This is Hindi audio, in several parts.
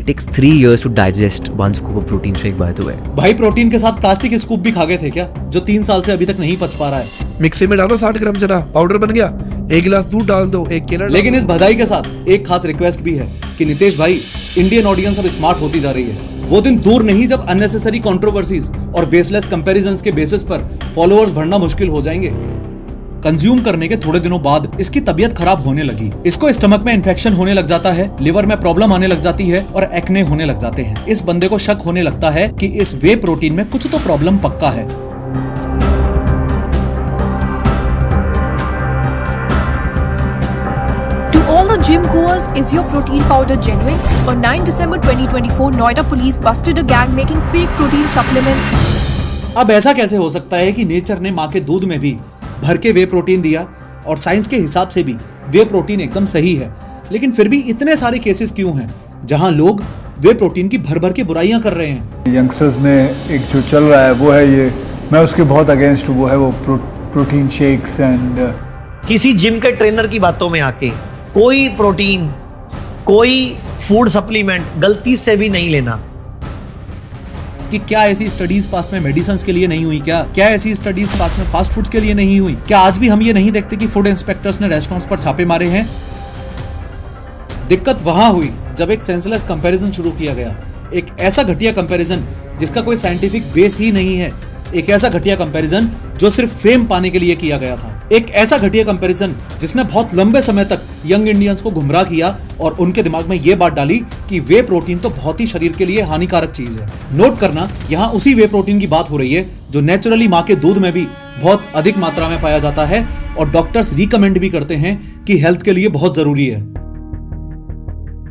It takes 3 years to digest 1 scoop of protein shake, by the way. भाई प्रोटीन के साथ प्लास्टिक स्कूप भी खा गए थे क्या, जो 3 साल से अभी तक नहीं पच पा रहा है? मिक्सी में डालो 60 ग्राम चना, पाउडर बन गया। 1 गिलास दूध डाल दो, 1 केला। लेकिन इस बधाई के साथ एक खास रिक्वेस्ट भी है कि नितेश भाई, इंडियन ऑडियंस अब स्मार्ट होती जा रही है। वो दिन दूर नहीं जब अननेसेसरी कंट्रोवर्सीज और बेसलेस कंपैरिजंस के बेसिस पर फॉलोअर्स बढ़ना मुश्किल हो जाएंगे। कंज्यूम करने के थोड़े दिनों बाद इसकी तबीयत खराब होने लगी। इसको स्टमक में इन्फेक्शन होने लग जाता है, लिवर में प्रॉब्लम आने लग जाती है और एक्ने होने लग जाते हैं। इस बंदे को शक होने लगता है कि इस वे प्रोटीन में कुछ तो प्रॉब्लम पक्का है। To all the gym goers, is your protein powder genuine? On 9 December 2024, Noida police busted a gang making fake protein supplements. अब ऐसा कैसे हो सकता है कि नेचर ने माँ के दूध में भी भर के वे प्रोटीन दिया और साइंस के हिसाब से भी वे प्रोटीन एकदम सही है, लेकिन फिर भी इतने सारे केसेस क्यों हैं जहां लोग वे प्रोटीन की भर भर के बुराइयां कर रहे हैं? यंगस्टर्स में एक जो चल रहा है वो है ये, मैं उसके बहुत अगेंस्ट हूँ, वो है वो प्रोटीन शेक्स एंड किसी जिम के ट्रेनर की बातों में आके कोई प्रोटीन, कोई फूड सप्लीमेंट गलती से भी नहीं लेना। कि क्या ऐसी स्टडीज पास में मेडिसिन के लिए नहीं हुई? क्या ऐसी स्टडीज पास में फास्ट फूड्स के लिए नहीं हुई? क्या आज भी हम ये नहीं देखते कि फूड इंस्पेक्टर्स ने रेस्टोरेंट्स पर छापे मारे हैं? दिक्कत वहां हुई जब एक सेंसलेस कंपैरिजन शुरू किया गया, एक ऐसा घटिया कंपैरिजन जिसका कोई साइंटिफिक बेस ही नहीं है, एक ऐसा घटिया कंपैरिजन जो सिर्फ फेम पाने के लिए किया गया था, एक ऐसा घटिया कंपैरिजन जिसने बहुत लंबे समय तक यंग इंडियंस को गुमराह किया और उनके दिमाग में यह बात डाली कि वे प्रोटीन तो बहुत ही शरीर के लिए हानिकारक चीज है। नोट करना, यहाँ उसी वे प्रोटीन की बात हो रही है जो नेचुरली माँ के दूध में भी बहुत अधिक मात्रा में पाया जाता है और डॉक्टर्स रिकमेंड भी करते हैं कि हेल्थ के लिए बहुत जरूरी है।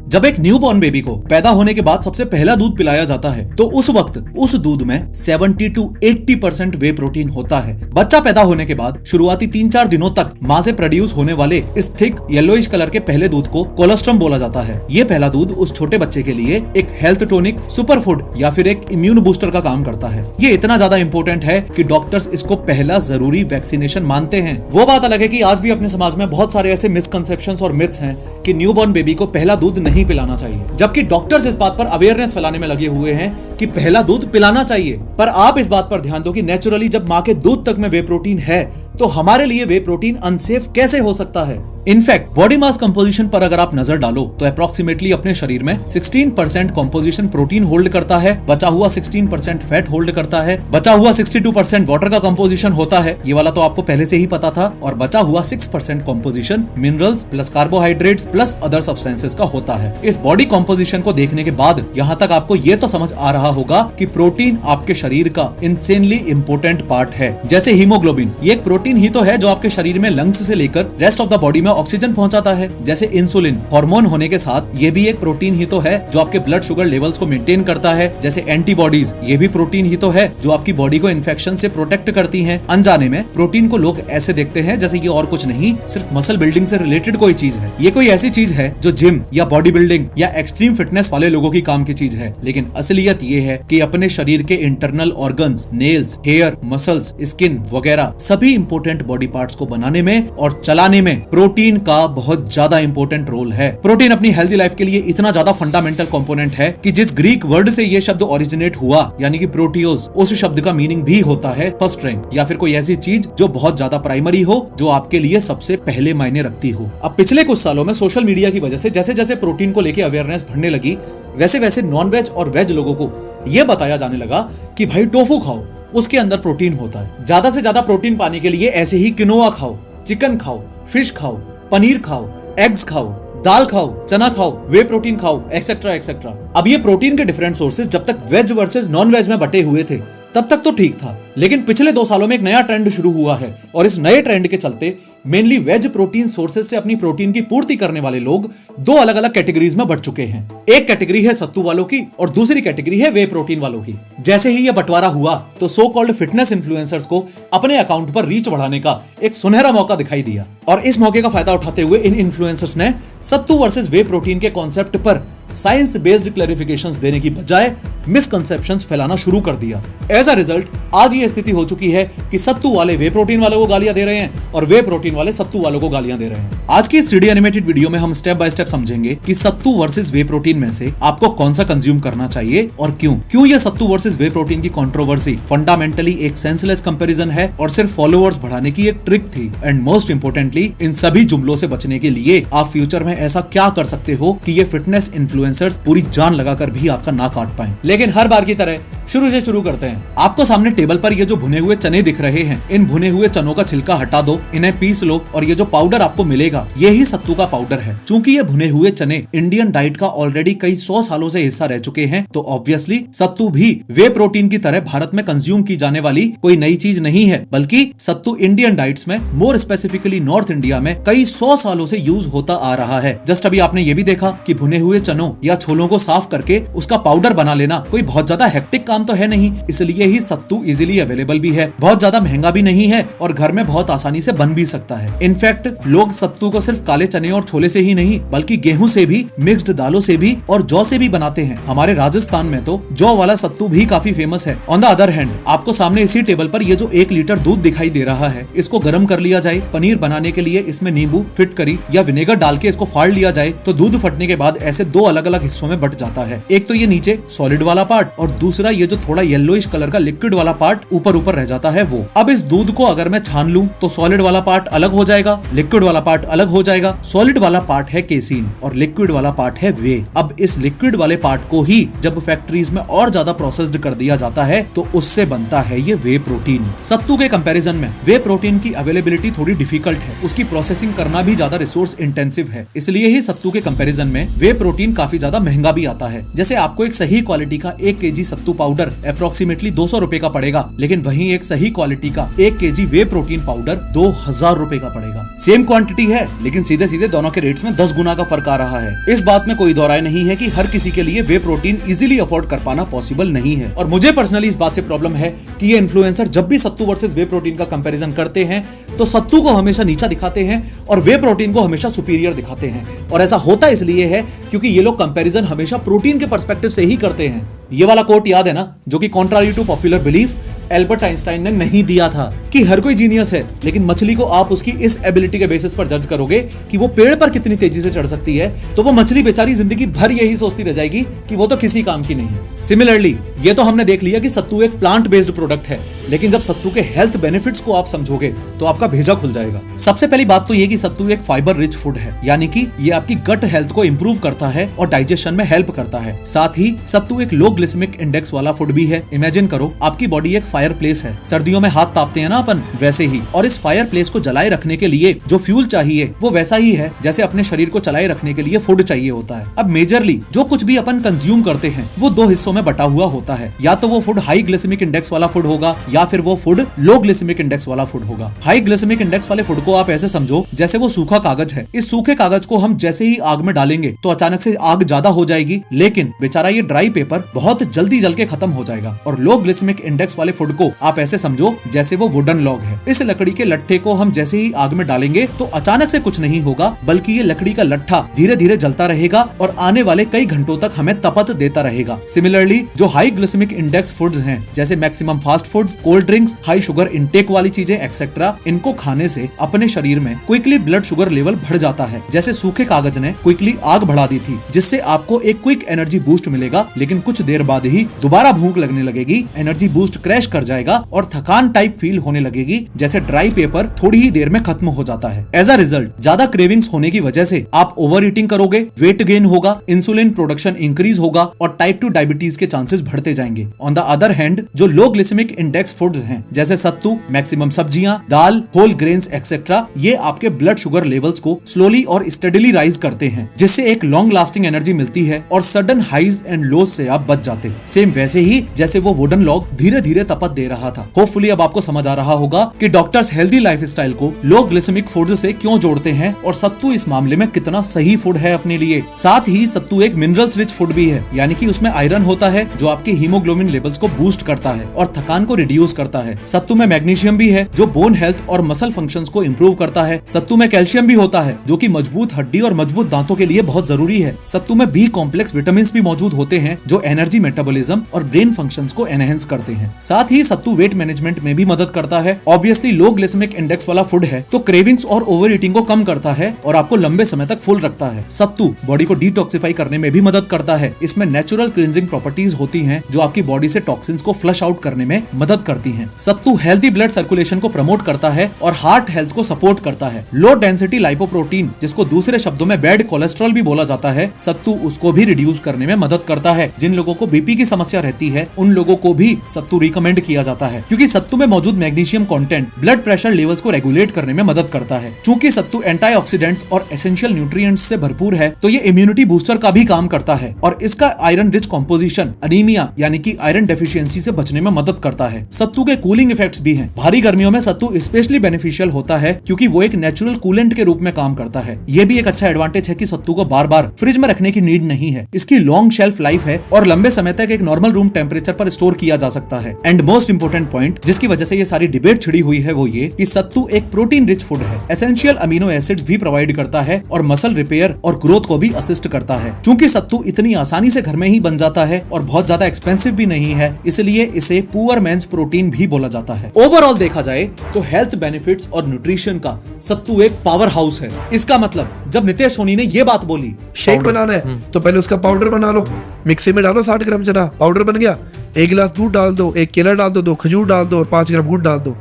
जब एक न्यूबॉर्न बेबी को पैदा होने के बाद सबसे पहला दूध पिलाया जाता है तो उस वक्त उस दूध में 70 to 80% वे प्रोटीन होता है। बच्चा पैदा होने के बाद शुरुआती 3-4 दिनों तक माँ से प्रोड्यूस होने वाले इस थिक येलोइश कलर के पहले दूध को कोलोस्ट्रम बोला जाता है। ये पहला दूध उस छोटे बच्चे के लिए एक हेल्थ टोनिक, सुपर फूड या फिर एक इम्यून बूस्टर का काम करता है। ये इतना ज्यादा इंपॉर्टेंट है कि डॉक्टर्स इसको पहला जरूरी वैक्सीनेशन मानते हैं। वो बात अलग है कि आज भी अपने समाज में बहुत सारे ऐसे मिसकंसेप्शंस और मिथ्स हैं कि न्यूबॉर्न बेबी को पहला दूध नहीं पिलाना चाहिए, जबकि डॉक्टर्स इस बात पर अवेयरनेस फैलाने में लगे हुए हैं कि पहला दूध पिलाना चाहिए। पर आप इस बात पर ध्यान दो कि नेचुरली जब माँ के दूध तक में वे प्रोटीन है तो हमारे लिए वे प्रोटीन अनसेफ कैसे हो सकता है? इनफैक्ट बॉडी मास कंपोजिशन पर अगर आप नजर डालो तो अप्रोक्सीमेटली अपने शरीर में 16% कंपोजिशन प्रोटीन होल्ड करता है, बचा हुआ 16% फैट होल्ड करता है, बचा हुआ 62% वाटर का कंपोजिशन होता है, ये वाला तो आपको पहले से ही पता था, और बचा हुआ 6% composition minerals plus carbohydrates plus other substances का होता है। इस बॉडी कंपोजिशन को देखने के बाद यहाँ तक आपको ये तो समझ आ रहा होगा कि प्रोटीन आपके शरीर का इंसेनली इंपॉर्टेंट पार्ट है। जैसे हीमोग्लोबिन, ये एक प्रोटीन ही तो है जो आपके शरीर में लंग्स से लेकर रेस्ट ऑफ द बॉडी में ऑक्सीजन पहुंचाता है। जैसे इंसुलिन हार्मोन होने के साथ ये भी एक प्रोटीन ही तो है जो आपके ब्लड शुगर लेवल्स को मेंटेन करता है। जैसे एंटीबॉडीज, ये भी प्रोटीन ही तो है जो आपकी बॉडी को इन्फेक्शन से प्रोटेक्ट करती हैं। अनजाने में प्रोटीन को लोग ऐसे देखते हैं जैसे ये और कुछ नहीं, सिर्फ मसल बिल्डिंग से रिलेटेड कोई चीज है। ये कोई ऐसी चीज है जो जिम या बॉडी बिल्डिंग या एक्सट्रीम फिटनेस वाले लोगों की काम की चीज है, लेकिन असलियत ये है कि अपने शरीर के internal organs, nails, hair, muscles, skin वगैरह सभी इंपोर्टेंट बॉडी पार्ट्स को बनाने में और चलाने में प्रोटीन का बहुत ज्यादा इंपॉर्टेंट रोल है। प्रोटीन अपनी हेल्दी लाइफ के लिए इतना ज्यादा फंडामेंटल कंपोनेंट है कि जिस ग्रीक वर्ड से ये शब्द ओरिजिनेट हुआ यानी कि प्रोटियोस, उस शब्द का मीनिंग भी होता है फर्स्ट रैंक या फिर कोई ऐसी चीज जो बहुत ज्यादा प्राइमरी हो, जो आपके लिए सबसे पहले मायने रखती हो। अब पिछले कुछ सालों में सोशल मीडिया की वजह से जैसे जैसे प्रोटीन को लेकर अवेयरनेस बढ़ने लगी, वैसे वैसे नॉन वेज और वेज लोगों को यह बताया जाने लगा कि भाई टोफू खाओ, उसके अंदर प्रोटीन होता है। ज्यादा से ज्यादा प्रोटीन पाने के लिए ऐसे ही किनोआ खाओ, चिकन खाओ, फिश खाओ, पनीर खाओ, एग्स खाओ, दाल खाओ, चना खाओ, वे प्रोटीन खाओ, एक्सेट्रा एक्सेट्रा। अब ये प्रोटीन के डिफरेंट सोर्सेज जब तक वेज वर्सेस नॉन वेज में बटे हुए थे तब तक तो ठीक था, लेकिन पिछले 2 सालों में एक नया ट्रेंड शुरू हुआ है और इस नए ट्रेंड के चलते मेनली वेज प्रोटीन सोर्सेज से अपनी प्रोटीन की पूर्ति करने वाले लोग 2 अलग अलग कैटेगरीज में बढ़ चुके हैं। एक कैटेगरी है सत्तू वालों की और दूसरी कैटेगरी है वे प्रोटीन वालों की। जैसे ही यह बंटवारा हुआ तो सो कॉल्ड फिटनेस इन्फ्लुएंसर्स को अपने अकाउंट पर रीच बढ़ाने का एक सुनहरा मौका दिखाई दिया और इस मौके का फायदा उठाते हुए इन इन्फ्लुएंसर्स ने सत्तू वर्सेस वे प्रोटीन के कॉन्सेप्ट पर साइंस बेस्ड क्लैरिफिकेशंस देने की बजाय मिसकंसेप्शंस फैलाना शुरू कर दिया। एज अ रिजल्ट आज ये स्थिति हो चुकी है कि सत्तू वाले वे प्रोटीन वालों को गालियां दे रहे हैं और वे प्रोटीन वाले सत्तू वालों को गालियां दे रहे हैं। आज की इस 3D एनिमेटेड वीडियो में हम स्टेप बाय स्टेप समझेंगे कि सत्तू वर्सेस वे प्रोटीन में से आपको कौन सा कंज्यूम करना चाहिए और क्यों ये सत्तू वर्सेस वे प्रोटीन की कंट्रोवर्सी फंडामेंटली एक सेंसलेस कंपैरिजन है और सिर्फ फॉलोअर्स बढ़ाने की एक ट्रिक थी। एंड मोस्ट इंपोर्टेंटली इन सभी जुमलों से बचने के लिए आप फ्यूचर में ऐसा क्या कर सकते हो कि ये फिटनेस इन्फ्लुएंसर्स पूरी जान लगाकर भी आपका ना काट पाएं। लेकिन हर बार की तरह शुरू से शुरू करते हैं। आपको सामने टेबल पर ये जो भुने हुए चने दिख रहे हैं, इन भुने हुए चनों का छिलका हटा दो, इन्हें पीस लो और ये जो पाउडर आपको मिलेगा ये ही सत्तू का पाउडर है। चूंकि ये भुने हुए चने इंडियन डाइट का ऑलरेडी कई 100 सालों से हिस्सा रह चुके हैं, तो ऑब्वियसली सत्तू भी वे प्रोटीन की तरह भारत में कंज्यूम की जाने वाली कोई नई चीज नहीं है, बल्कि सत्तू इंडियन डाइट्स में, मोर स्पेसिफिकली नॉर्थ इंडिया में कई 100 सालों से यूज होता आ रहा है। जस्ट अभी आपने ये भी देखा कि भुने हुए चनों या छोलों को साफ करके उसका पाउडर बना लेना कोई बहुत ज्यादा हेक्टिक काम तो है नहीं, इसलिए ही सत्तू इजीली अवेलेबल भी है, बहुत ज्यादा महंगा भी नहीं है और घर में बहुत आसानी से बन भी सकता है। इनफैक्ट लोग सत्तू को सिर्फ काले चने और छोले से ही नहीं बल्कि गेहूं से भी, मिक्स्ड दालों से भी और जौ से भी बनाते हैं। हमारे राजस्थान में तो जौ वाला सत्तू भी काफी फेमस है। ऑन द अदर हैंड आपको सामने इसी टेबल पर ये जो 1 लीटर दूध दिखाई दे रहा है, इसको गर्म कर लिया जाए, पनीर बनाने के लिए इसमें नींबू, फिटकरी या विनेगर डाल के इसको फाड़ लिया जाए तो दूध फटने के बाद ऐसे 2 अलग अलग हिस्सों में बट जाता है। एक तो ये नीचे सॉलिड वाला पार्ट और दूसरा ये जो थोड़ा येलोइश कलर का लिक्विड वाला पार्ट ऊपर रह जाता है वो। अब इस दूध को अगर मैं छान लूं तो सॉलिड वाला पार्ट अलग हो जाएगा, लिक्विड वाला पार्ट अलग हो जाएगा। सॉलिड वाला पार्ट है केसीन और लिक्विड वाला पार्ट है वे। अब इस लिक्विड वाले पार्ट को ही जब फैक्ट्रीज में और ज्यादा प्रोसेस्ड कर दिया जाता है तो उससे बनता है ये वे प्रोटीन। सत्तू के कंपैरिजन में वे प्रोटीन की अवेलेबिलिटी थोड़ी डिफिकल्ट है, उसकी प्रोसेसिंग करना भी ज्यादा रिसोर्स इंटेंसिव है, इसलिए ही सत्तू के कंपैरिजन में वे प्रोटीन काफी ज्यादा महंगा भी आता है। जैसे आपको एक सही क्वालिटी का 1 kg सत्तू पाउडर अप्रोक्सीमेटली 200 रुपए का पड़ेगा, लेकिन वहीं एक सही क्वालिटी का 1 kg वे प्रोटीन पाउडर 2000 रुपए का पड़ेगा। सेम क्वांटिटी है लेकिन सीधे सीधे दोनों के रेट्स में 10 गुना का फर्क आ रहा है। इस बात में कोई दो राय नहीं है कि हर किसी के लिए वे प्रोटीन इजीली अफोर्ड कर पाना पॉसिबल नहीं है। और मुझे पर्सनली इस बात से प्रॉब्लम है कि ये इन्फ्लुएंसर जब भी सत्तू वर्सेस वे प्रोटीन का कंपैरिजन करते हैं तो सत्तू को हमेशा नीचा दिखाते हैं और वे प्रोटीन को हमेशा सुपीरियर दिखाते हैं। और ऐसा होता इसलिए है क्योंकि ये लोग कंपैरिजन हमेशा प्रोटीन के पर्सपेक्टिव से ही करते हैं। ये वाला कोट याद है ना, जो कि contrary to popular belief Albert Einstein ने नहीं दिया था कि हर कोई जीनियस है, लेकिन मछली को आप उसकी इस एबिलिटी के बेसिस पर जज करोगे कि वो पेड़ पर कितनी तेजी से चढ़ सकती है, तो वो मछली बेचारी जिंदगी भर यही सोचती रह जाएगी कि वो तो किसी काम की नहीं। सिमिलरली ये तो हमने देख लिया कि सत्तू एक प्लांट बेस्ड प्रोडक्ट है, लेकिन जब सत्तू के हेल्थ बेनिफिट्स को आप समझोगे तो आपका भेजा खुल जाएगा। सबसे पहली बात तो ये कि सत्तू एक फाइबर रिच फूड है, यानी कि ये आपकी गट हेल्थ को इंप्रूव करता है और डाइजेशन में हेल्प करता है। साथ ही सत्तू एक लो ग्लिसेमिक इंडेक्स वाला फूड भी है। इमेजिन करो आपकी बॉडी एक फायर प्लेस है, सर्दियों में हाथ तापते हैं ना अपन, वैसे ही। और इस फायर प्लेस को जलाए रखने के लिए जो फ्यूल चाहिए वो वैसा ही है जैसे अपने शरीर को चलाए रखने के लिए फूड चाहिए होता है। अब मेजरली जो कुछ भी अपन कंज्यूम करते हैं वो 2 हिस्सों में बटा हुआ होता है, या तो वो फूड हाई ग्लिसेमिक इंडेक्स वाला फूड होगा या फिर वो फूड लो ग्लिसेमिक इंडेक्स वाला फूड होगा। हाई ग्लिसेमिक इंडेक्स वाले फूड को आप ऐसे समझो जैसे वो सूखा कागज है। इस सूखे कागज को हम जैसे ही आग में डालेंगे तो अचानक से आग ज्यादा हो जाएगी, लेकिन बेचारा ये ड्राई पेपर बहुत जल्दी जल के खत्म हो जाएगा। और लो ग्लिसेमिक इंडेक्स वाले फूड को आप ऐसे समझो जैसे वो वुडन लॉग है। इस लकड़ी के लट्ठे को हम जैसे ही आग में डालेंगे तो अचानक से कुछ नहीं होगा, बल्कि ये लकड़ी का लट्ठा धीरे धीरे जलता रहेगा और आने वाले कई घंटों तक हमें तपत देता रहेगा। सिमिलरली जो हाई ग्लिसेमिक इंडेक्स फूड्स हैं जैसे maximum fast foods, cold drinks, high sugar intake वाली चीजें एक्सेट्रा, इनको खाने से अपने शरीर में क्विकली ब्लड शुगर लेवल बढ़ जाता है। जैसे सूखे कागज ने क्विकली आग बढ़ा दी थी, जिससे आपको एक क्विक एनर्जी बूस्ट मिलेगा, लेकिन कुछ देर बाद ही दोबारा भूख लगने लगेगी, एनर्जी बूस्ट क्रैश कर जाएगा और थकान टाइप फील होने लगेगी, जैसे ड्राई पेपर थोड़ी ही देर में खत्म हो जाता है। एज अ रिजल्ट ज्यादा क्रेविंग्स होने की वजह से आप ओवर ईटिंग करोगे, वेट गेन होगा, इंसुलिन प्रोडक्शन इंक्रीज होगा और टाइप 2 डायबिटीज के चांसेस बढ़ते जाएंगे। ऑन द अदर हैंड जो लो ग्लिसेमिक इंडेक्स फूड्स हैं जैसे सत्तू, मैक्सिमम सब्जियां, दाल, होल ग्रेन्स एक्सेट्रा, ये आपके ब्लड शुगर लेवल्स को स्लोली और स्टेडीली राइज करते हैं, जिससे एक लॉन्ग लास्टिंग एनर्जी मिलती है और सडन हाइज एंड लोज से आप बच जाते हैं। सेम वैसे ही जैसे वो वुडन लॉग धीरे धीरे तपत दे रहा था। होपफुली अब आपको समझ आ रहा होगा कि डॉक्टर्स हेल्दी लाइफस्टाइल को लो ग्लिसेमिक फूड से क्यों जोड़ते हैं और सत्तू इस मामले में कितना सही फूड है अपने लिए। साथ ही सत्तू एक मिनरल्स रिच फूड भी है, यानी कि उसमें आयरन होता है जो आपकी हीमोग्लोबिन लेवल्स को बूस्ट करता है और थकान को रिड्यूस करता है। सत्तू में मैग्नीशियम भी है जो बोन हेल्थ और मसल फंक्शंस को इम्प्रूव करता है। सत्तू में कैल्शियम भी होता है जो कि मजबूत हड्डी और मजबूत दांतों के लिए बहुत जरूरी है। सत्तू में बी कॉम्प्लेक्स विटामिन भी मौजूद होते हैं जो एनर्जी, मेटाबॉलिज्म और ब्रेन फंक्शंस को एनहेंस करते हैं। साथ ही सत्तू वेट मैनेजमेंट में भी मदद करता है। ऑब्वियसली लो ग्लाइसेमिक इंडेक्स वाला फूड है तो क्रेविंग्स और ओवर ईटिंग को कम करता है और आपको लंबे समय तक फुल रखता है। सत्तू बॉडी को डिटॉक्सिफाई करने में भी मदद करता है। इसमें नेचुरल क्लींजिंग प्रॉपर्टीज होती हैं जो आपकी बॉडी से टॉक्सिन्स को फ्लश आउट करने में मदद करती हैं। सत्तू हेल्दी ब्लड सर्कुलेशन को प्रमोट करता है और हार्ट हेल्थ को सपोर्ट करता है। लो डेंसिटी लाइपोप्रोटीन, जिसको दूसरे शब्दों में बैड कोलेस्ट्रॉल भी बोला जाता है, सत्तू उसको भी रिड्यूस करने में मदद करता है। जिन लोगों को बीपी की समस्या रहती है उन लोगों को भी सत्तू रिकमेंड किया जाता है क्योंकि सत्तू में मौजूद magnesium content blood pressure levels को रेगुलेट करने में मदद करता है। चूंकि सत्तू एंटीऑक्सीडेंट्स और एसेंशियल न्यूट्रिएंट्स से भरपूर है तो ये इम्यूनिटी बूस्टर का भी काम करता है और इसका आयरन रिच कॉम्पोजिशन अनीमिया यानी कि आयरन डेफिशिएंसी से बचने में मदद करता है। सत्तू के कूलिंग इफेक्ट्स भी हैं। भारी गर्मियों में सत्तू स्पेशली बेनिफिशियल होता है क्योंकि वो एक नेचुरल कूलेंट के रूप में काम करता है। ये भी एक अच्छा एडवांटेज है कि सत्तू को बार बार फ्रिज में रखने की नीड नहीं है। इसकी लॉन्ग शेल्फ लाइफ है और लंबे समय तक एक नॉर्मल रूम टेम्परेचर पर स्टोर किया जा सकता है। एंड मोस्ट इंपोर्टेंट पॉइंट जिसकी वजह से ये सारी डिबेट छिड़ी हुई है वो ये कि सत्तू एक प्रोटीन रिच फूड है। एसेंशियल अमीनो एसिड्स भी प्रोवाइड करता है और मसल रिपेयर और ग्रोथ को भी असिस्ट करता है। चूंकि सत्तू इतनी आसानी से घर में ही बन जाता है और बहुत ज्यादा एक्सपेंसिव भी नहीं है, इसलिए इसे पुअर मैन्स प्रोटीन भी बोला जाता है। ओवरऑल देखा जाए तो हेल्थ बेनिफिट्स और न्यूट्रिशन का सत्तू एक पावर हाउस है। इसका मतलब जब नितेश सोनी ने ये बात बोली, शेक बनाना है तो पहले उसका पाउडर बना लो, मिक्सी में डालो 60 ग्राम चना, पाउडर बन गया। 1 गिलास दूध डाल दो, 1 केला डाल दो, 2 खजूर डाल दो और 5 ग्राम गुड़ डाल दो।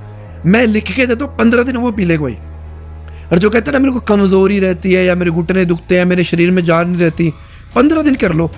मैं लिख के देता हूँ 15 दिन वो पी ले कोई। और जो कहते हैं ना मेरे को कमजोरी रहती है या मेरे घुटने दुखते हैं, मेरे शरीर में जान नहीं रहती, 15 दिन कर लो।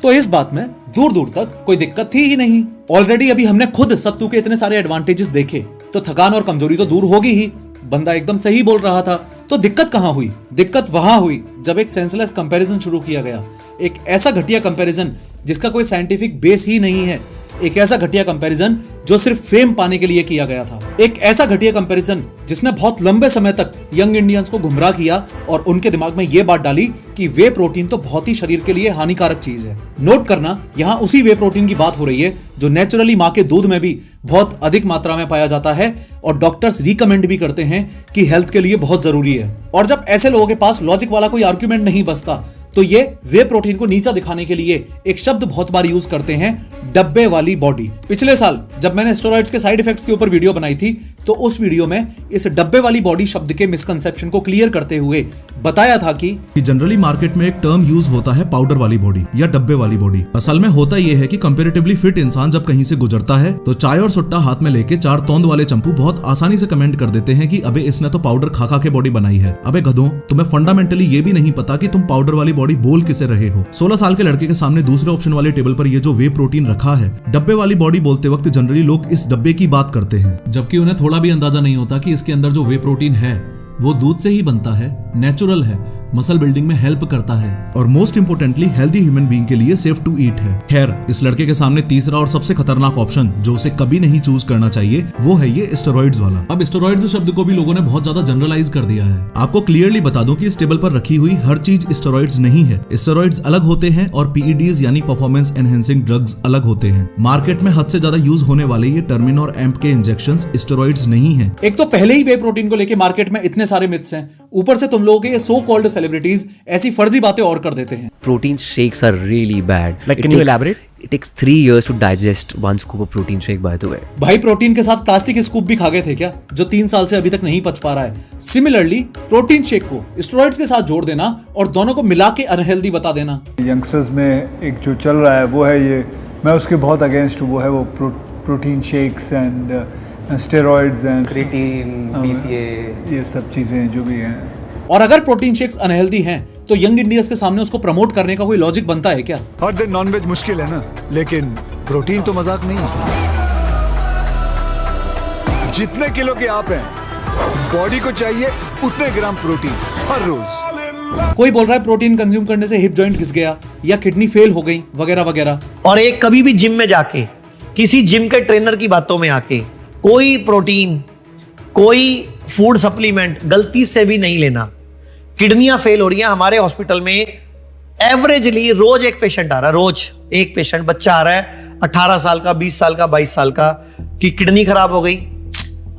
तो इस बात में दूर दूर तक कोई दिक्कत थी ही नहीं। ऑलरेडी अभी हमने खुद सत्तू के इतने सारे एडवांटेजेस देखे तो थकान और कमजोरी तो दूर होगी ही। बंदा एकदम सही बोल रहा था। तो दिक्कत कहां हुई? दिक्कत वहां हुई जब एक सेंसलेस कंपैरिजन शुरू किया गया। एक ऐसा घटिया कंपैरिजन जिसका कोई साइंटिफिक बेस ही नहीं है। एक ऐसा घटिया कंपैरिजन जो सिर्फ फेम पाने के लिए किया गया था। एक ऐसा घटिया कंपैरिजन जिसने बहुत लंबे समय तक यंग इंडियंस को गुमराह किया और उनके दिमाग में यह बात डाली कि वे प्रोटीन तो बहुत ही शरीर के लिए हानिकारक चीज है। नोट करना, यहाँ उसी वे प्रोटीन की बात हो रही है जो नेचुरली माँ के दूध में भी बहुत अधिक मात्रा में पाया जाता है और डॉक्टर्स रिकमेंड भी करते हैं कि हेल्थ के लिए बहुत जरूरी है। और जब ऐसे लोगों के पास लॉजिक वाला कोई आर्ग्यूमेंट नहीं बचता तो ये वे प्रोटीन को नीचा दिखाने के लिए एक शब्द बहुत बार यूज करते हैं, डब्बे वाली बॉडी। पिछले साल जब मैंने स्टेरॉइड्स के साइड इफेक्ट्स के ऊपर वीडियो बनाई थी तो उस वीडियो में इस डब्बे वाली बॉडी शब्द के मिसकंसेप्शन को क्लियर करते हुए बताया था कि जनरली मार्केट में एक टर्म यूज होता है पाउडर वाली बॉडी या डब्बे वाली बॉडी। असल में होता यह है कि कंपैरेटिवली फिट इंसान जब कहीं से गुजरता है तो चाय और सुट्टा हाथ में लेके 4 तोंद वाले चंपू बहुत आसानी से कमेंट कर देते हैं कि अबे इसने तो पाउडर खा खा के बॉडी बनाई है। अबे गधों, तुम्हें फंडामेंटली ये भी नहीं पता कि तुम पाउडर वाली बॉडी बोल किसे रहे हो। 16 साल के लड़के के सामने दूसरे ऑप्शन वाले टेबल पर ये जो वे प्रोटीन रखा है, डब्बे वाली बॉडी बोलते वक्त जनरली लोग इस डब्बे की बात करते हैं, जबकि उन्हें थोड़ा भी अंदाजा नहीं होता कि इसके अंदर जो वे प्रोटीन है वो दूध से ही बनता है, नेचुरल है, मसल बिल्डिंग में हेल्प करता है और most importantly healthy human being के लिए सेफ टू ईट है। खैर, इस लड़के के सामने तीसरा और सबसे खतरनाक ऑप्शन जो उसे कभी नहीं चूज करना चाहिए वो है ये स्टेरॉइड्स वाला। अब स्टेरॉइड्स शब्द को भी लोगों ने बहुत ज्यादा जनरलाइज कर दिया है। आपको क्लियरली बता दूं कि इस टेबल पर रखी हुई हर चीज स्टेरॉइड्स नहीं है। स्टेरॉइड्स अलग होते हैं और पीईडीज यानी परफॉर्मेंस एनहेंसिंग ड्रग्स अलग होते हैं। मार्केट में हद से ज्यादा यूज होने वाले ये टर्मिन और एम्प के इंजेक्शंस स्टेरॉइड्स नहीं है। एक तो पहले ही वे प्रोटीन को लेके मार्केट में इतने सारे मिथ्स हैं, ऊपर से तुम लोगों के ये सो कॉल्ड सेलिब्रिटीज ऐसी फर्जी बातें और कर देते हैं। Protein shakes are really bad. Like, can you elaborate? It takes 3 years to digest 1 scoop of protein shake, by the way. भाई प्रोटीन के साथ प्लास्टिक स्कूप भी खा गए थे क्या, जो 3 साल से अभी तक नहीं पच पा रहा है। सिमिलरली प्रोटीन शेक को स्टेरॉइड्स के साथ जोड़ देना और दोनों को मिला के अनहेल्दी बता देना। यंगस्टर्स में एक जो चल रहा है वो है ये, मैं उसके बहुत अगेंस्ट हूँ, वो है वो protein shakes and steroids and creatine, BCA, ये सब चीज़ें जो भी हैं। और अगर प्रोटीन शेक्स अनहेल्दी हैं तो यंग इंडियंस के सामने उसको प्रमोट करने का कोई लॉजिक बनता है क्या? हर दिन नॉनवेज मुश्किल है ना, लेकिन प्रोटीन तो मजाक नहीं है। जितने किलो के आप हैं, बॉडी को चाहिए उतने ग्राम प्रोटीन हर रोज। कोई बोल रहा है प्रोटीन कंज्यूम करने से हिप जॉइंट घिस गया या किडनी फेल हो गई वगैरह वगैरह। और एक कभी भी जिम में जाके किसी जिम के ट्रेनर की बातों में आके कोई प्रोटीन, कोई फूड सप्लीमेंट गलती से भी नहीं लेना। किडनियां फेल हो रही हैं। हमारे हॉस्पिटल में एवरेजली रोज एक पेशेंट आ रहा है, रोज एक पेशेंट बच्चा आ रहा है 18 साल का, 20 साल का, 22 साल का कि किडनी खराब हो गई।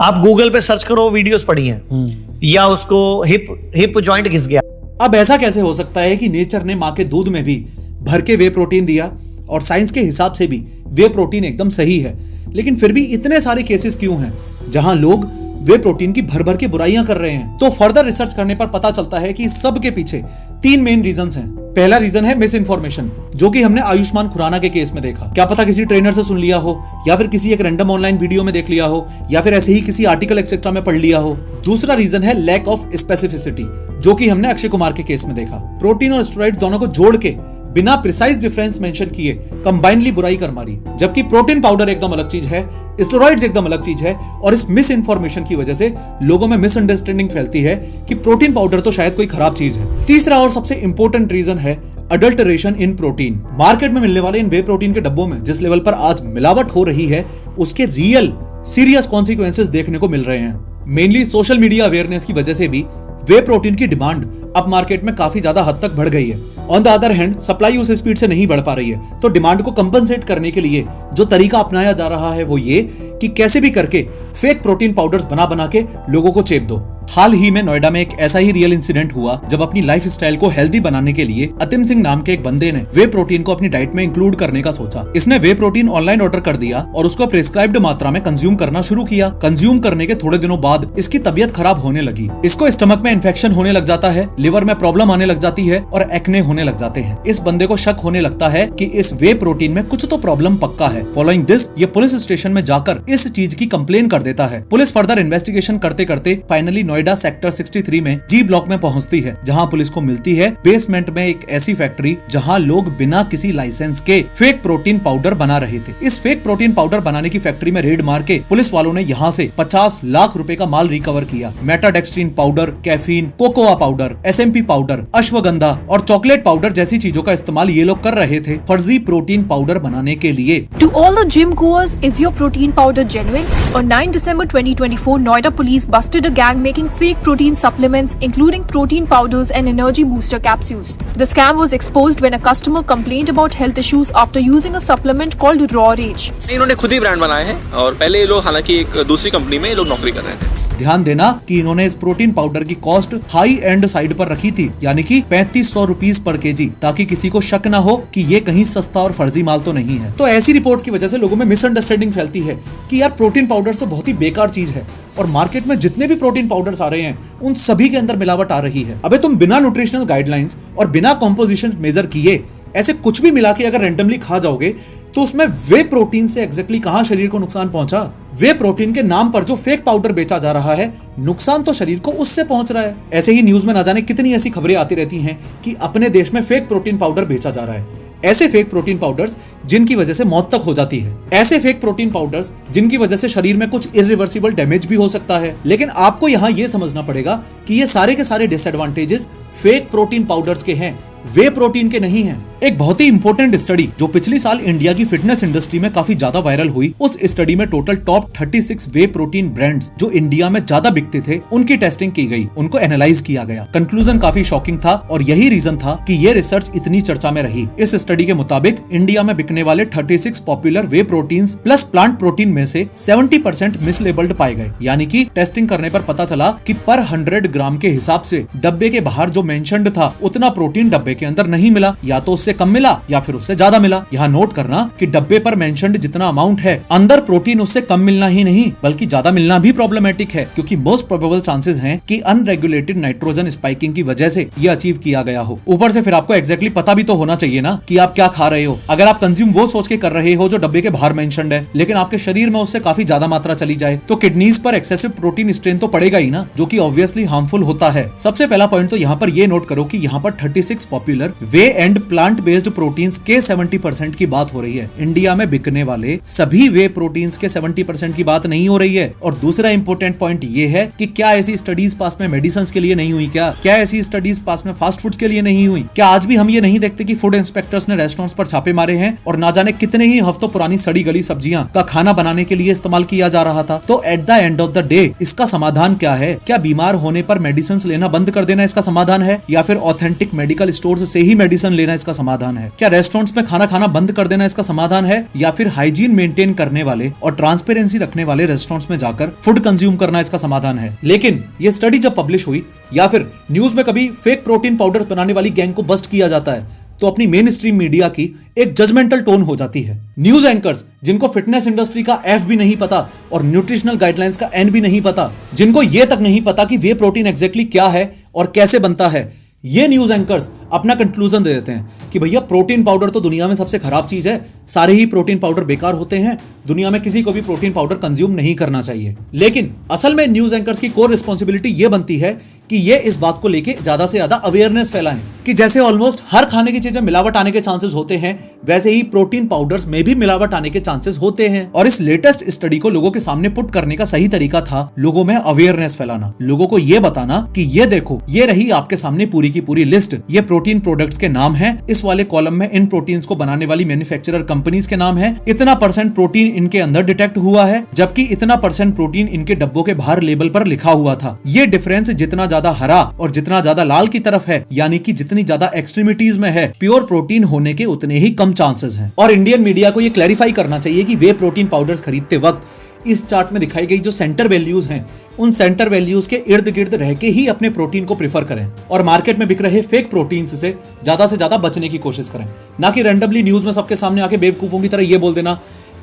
आप गूगल पे सर्च करो, वीडियोस पड़ी हैं, या उसको हिप जॉइंट घिस गया। अब ऐसा कैसे हो सकता है कि नेचर ने माँ के दूध में भी भर के वे प्रोटीन दिया और साइंस के हिसाब से भी वे प्रोटीन एकदम सही है, लेकिन फिर भी इतने सारे केसेस क्यों हैं जहां लोग वे प्रोटीन की भर भर के बुराइयां कर रहे हैं? तो फर्दर रिसर्च करने पर पता चलता है कि इस सब के पीछे 3 मेन रीजंस हैं। पहला रीजन है मिस इन्फॉर्मेशन, जो कि हमने आयुष्मान खुराना के केस में देखा। क्या पता किसी ट्रेनर से सुन लिया हो, या फिर किसी एक रैंडम ऑनलाइन वीडियो में देख लिया हो, या फिर ऐसे ही किसी आर्टिकल एक्सेट्रा में पढ़ लिया हो। दूसरा रीजन है लैक ऑफ स्पेसिफिसिटी, जो कि हमने अक्षय कुमार के केस में देखा। प्रोटीन और स्टेरॉइड दोनों को जोड़ के बिना प्रिसाइज डिफरेंस मेंशन किए कंबाइनली बुराई कर मारी, जबकि प्रोटीन पाउडर एकदम अलग चीज है, स्टेरॉइड्स एकदम अलग चीज है। और इस मिस इन्फॉर्मेशन की वजह से लोगों में मिसअंडरस्टैंडिंग फैलती है कि प्रोटीन पाउडर तो शायद कोई खराब चीज है। तीसरा और सबसे इंपॉर्टेंट रीजन है अडल्टरेशन इन प्रोटीन। मार्केट में मिलने वाले इन वे प्रोटीन के डब्बों में जिस लेवल पर आज मिलावट हो रही है, उसके रियल सीरियस कॉन्सिक्वेंसेस देखने को मिल रहे हैं। मेनली सोशल मीडिया अवेयरनेस की वजह से भी वे प्रोटीन की डिमांड अब मार्केट में काफी ज्यादा हद तक बढ़ गई है। On the other hand supply उस स्पीड से नहीं बढ़ पा रही है, तो डिमांड को कंपनसेट करने के लिए जो तरीका अपनाया जा रहा है वो ये कि कैसे भी करके फेक प्रोटीन पाउडर्स बना बना के लोगों को चेप दो। हाल ही में नोएडा में एक ऐसा ही रियल इंसिडेंट हुआ जब अपनी लाइफ स्टाइल को हेल्दी बनाने के लिए अतिम सिंह नाम के एक बंदे ने वे प्रोटीन को अपनी डाइट में इंक्लूड करने का सोचा। इसने वे प्रोटीन ऑनलाइन ऑर्डर कर दिया और उसको प्रिस्क्राइब्ड मात्रा में कंज्यूम करना शुरू किया। कंज्यूम करने के थोड़े दिनों बाद इसकी तबीयत खराब होने लगी। इसको स्टमक में इन्फेक्शन होने लग जाता है, लिवर में प्रॉब्लम आने लग जाती है और एक्ने होने लग जाते हैं। इस बंदे को शक होने लगता है कि इस वे प्रोटीन में कुछ तो प्रॉब्लम पक्का है। फॉलोइंग दिस ये पुलिस स्टेशन में जाकर इस चीज की कंप्लेन कर देता है। पुलिस फर्दर इन्वेस्टिगेशन करते करते फाइनली नोएडा सेक्टर 63 में जी ब्लॉक में पहुंचती है, जहां पुलिस को मिलती है बेसमेंट में एक ऐसी फैक्ट्री जहां लोग बिना किसी लाइसेंस के फेक प्रोटीन पाउडर बना रहे थे। इस फेक प्रोटीन पाउडर बनाने की फैक्ट्री में रेड मार के पुलिस वालों ने यहां से 50 लाख रुपए का माल रिकवर किया। Maltodextrin powder, caffeine, cocoa powder, SMP powder, ashwagandha और चॉकलेट पाउडर जैसी चीजों का इस्तेमाल ये लोग कर रहे थे फर्जी प्रोटीन पाउडर बनाने के लिए। To all the gym goers, is your protein powder genuine? On 9 December 2024, Noida police busted a gang making fake protein supplements including protein powders and energy booster capsules. The scam was exposed when a customer complained about health issues after using a supplement called Raw Rage. इन्होंने खुद ही ब्रांड बनाए हैं और पहले ये लोग हालांकि एक दूसरी कंपनी में ये लोग नौकरी कर रहे थे। ध्यान देना कि इन्होंने इस प्रोटीन पाउडर की कॉस्ट हाई एंड साइड पर रखी थी, यानी कि 3500 रुपीज पर केजी, ताकि किसी को शक ना हो कि ये कहीं सस्ता और फर्जी माल तो नहीं है। तो ऐसी रिपोर्ट की वजह से लोगों में मिसअंडरस्टैंडिंग फैलती है कि यार प्रोटीन पाउडर तो बहुत ही बेकार चीज है और मार्केट में जितने भी प्रोटीन पाउडर्स आ रहे हैं उन सभी के अंदर मिलावट आ रही है। अबे तुम बिना न्यूट्रिशनल गाइडलाइंस और बिना कॉम्पोजिशन मेजर किए ऐसे कुछ भी मिला के अगर रैंडमली खा जाओगे तो उसमें वे प्रोटीन से एग्जैक्टली कहां शरीर को नुकसान पहुंचा? वे प्रोटीन के नाम पर जो फेक पाउडर बेचा जा रहा है, नुकसान तो शरीर को उससे पहुंच रहा है। ऐसे ही न्यूज में ना जाने कितनी ऐसी खबरें आती रहती हैं कि अपने देश में फेक प्रोटीन पाउडर बेचा जा रहा है। ऐसे फेक प्रोटीन पाउडर्स जिनकी वजह से मौत तक हो जाती है, ऐसे फेक प्रोटीन पाउडर्स जिनकी वजह से शरीर में कुछ इरिवर्सिबल डैमेज भी हो सकता है। लेकिन आपको यहाँ ये समझना पड़ेगा कि ये सारे के सारे डिसएडवांटेजेस फेक प्रोटीन पाउडर्स के हैं, वे प्रोटीन के नहीं हैं। एक बहुत ही इंपॉर्टेंट स्टडी जो पिछले साल इंडिया की फिटनेस इंडस्ट्री में काफी ज्यादा वायरल हुई, उस स्टडी में टोटल टॉप 36 वे प्रोटीन ब्रांड्स जो इंडिया में ज्यादा बिकते थे उनकी टेस्टिंग की गई, उनको एनालाइज किया गया। कंक्लूजन काफी शॉकिंग था और यही रीजन था कि ये रिसर्च इतनी चर्चा में रही। इस स्टडी के मुताबिक इंडिया में बिकने वाले 36 पॉपुलर वे प्रोटीन्स प्लस प्लांट प्रोटीन में से 70% मिसलेबल्ड पाए गए, यानी कि टेस्टिंग करने पर पता चला कि पर 100 ग्राम के हिसाब से डब्बे के बाहर जो मेंशन्ड था उतना प्रोटीन डब्बे के अंदर नहीं मिला, या तो उससे कम मिला या फिर उससे ज्यादा मिला। यहाँ नोट करना कि डब्बे पर मेंशन्ड जितना अमाउंट है अंदर प्रोटीन उससे कम मिलना ही नहीं बल्कि ज्यादा मिलना भी प्रॉब्लमेटिक है, क्योंकि मोस्ट प्रोबेबल चांसेस हैं कि अनरेगुलेटेड नाइट्रोजन स्पाइकिंग की वजह से ये अचीव किया गया हो। ऊपर से फिर आपको एग्जैक्टली पता भी तो होना चाहिए ना कि आप क्या खा रहे हो। अगर आप कंज्यूम वो सोच के कर रहे हो जो डब्बे के बाहर मेंशन्ड है, लेकिन आपके शरीर में उससे काफी ज्यादा मात्रा चली जाए तो किडनीज पर एक्सेसिव प्रोटीन स्ट्रेन तो पड़ेगा ही ना, जो कि ऑब्वियसली हार्मफुल होता है। सबसे पहला पॉइंट तो यहाँ पर ये नोट करो कि यहाँ पर 36 popular way and plant based proteins के 70% की बात हो रही है। इंडिया में बिकने वाले सभी वे प्रोटीन्स के 70% की बात नहीं हो रही है। और दूसरा इंपॉर्टेंट पॉइंट ये है कि क्या ऐसी स्टडीज पास में मेडिसिन के लिए नहीं हुई? क्या ऐसी स्टडीज पास में फास्ट फूड्स के लिए नहीं हुई? क्या आज भी हम ये नहीं देखते कि फूड इंस्पेक्टर्स ने रेस्टोरेंट्स पर छापे मारे हैं और ना जाने कितने ही हफ्तों पुरानी सड़ी गली सब्जियां का खाना बनाने के लिए इस्तेमाल किया जा रहा था? तो at the end of the day इसका समाधान क्या है? क्या बीमार होने पर मेडिसिन लेना बंद कर देना इसका समाधान है, या फिर ऑथेंटिक मेडिकल स्टोर सोर्स से ही मेडिसिन लेना इसका समाधान है? क्या रेस्टोरेंट्स में खाना खाना बंद कर देना इसका समाधान है? या फिर हाइजीन मेंटेन करने वाले और ट्रांसपेरेंसी रखने वाले रेस्टोरेंट्स में जाकर फूड कंज्यूम करना इसका समाधान है? लेकिन ये स्टडी जब पब्लिश हुई या फिर न्यूज में कभी फेक प्रोटीन पाउडर बनाने वाली गैंग को बस्ट किया जाता है, तो अपनी मेन स्ट्रीम मीडिया की एक जजमेंटल टोन हो जाती है। न्यूज एंकर्स जिनको फिटनेस इंडस्ट्री का एफ भी नहीं पता और न्यूट्रिशनल गाइडलाइंस का एन भी नहीं पता, जिनको ये तक नहीं पता कि वे प्रोटीन एग्जैक्टली क्या है और कैसे बनता है, ये न्यूज एंकर्स अपना कंक्लूजन दे देते हैं कि भैया प्रोटीन पाउडर तो दुनिया में सबसे खराब चीज है, सारे ही प्रोटीन पाउडर बेकार होते हैं, दुनिया में किसी को भी प्रोटीन पाउडर कंज्यूम नहीं करना चाहिए। लेकिन असल में न्यूज एंकर्स की कोर रिस्पॉन्सिबिलिटी ये बनती है कि ये इस बात को लेके ज्यादा से ज्यादा अवेयरनेस फैलाएं कि जैसे ऑलमोस्ट हर खाने की चीज में मिलावट आने के चांसेस होते हैं, वैसे ही प्रोटीन पाउडर्स में भी मिलावट आने के चांसेस होते हैं। और इस लेटेस्ट स्टडी को लोगों के सामने पुट करने का सही तरीका था लोगों में अवेयरनेस फैलाना, लोगों को ये बताना कि ये देखो, ये रही आपके सामने पूरी की पूरी लिस्ट, ये प्रोटीन प्रोडक्ट्स के नाम है, इस वाले कॉलम में इन प्रोटीन्स को बनाने वाली मैन्युफैक्चरर कंपनीज के नाम है, इतना % प्रोटीन इनके अंदर डिटेक्ट हुआ है, जबकि इतना % प्रोटीन इनके डब्बों के बाहर लेबल पर लिखा हुआ था। ये डिफरेंस जितना ज्यादा हरा और जितना ज्यादा लाल की तरफ है, यानी कि जितनी ज्यादा एक्सट्रीमिटीज में है, प्योर प्रोटीन होने के उतने ही कम चांसेस हैं। और इंडियन मीडिया को ये क्लैरिफाई करना चाहिए कि वे प्रोटीन पाउडर्स खरीदते वक्त इस चार्ट में दिखाई गई जो सेंटर वैल्यूज हैं, उन सेंटर वैल्यूज के इर्द गिर्द रह के ही अपने प्रोटीन को प्रेफर करें और मार्केट में बिक रहे फेक प्रोटीन्स से ज्यादा बचने की कोशिश करें। ना कि रैंडमली न्यूज में सबके सामने आके बेवकूफों की तरह ये बोल देना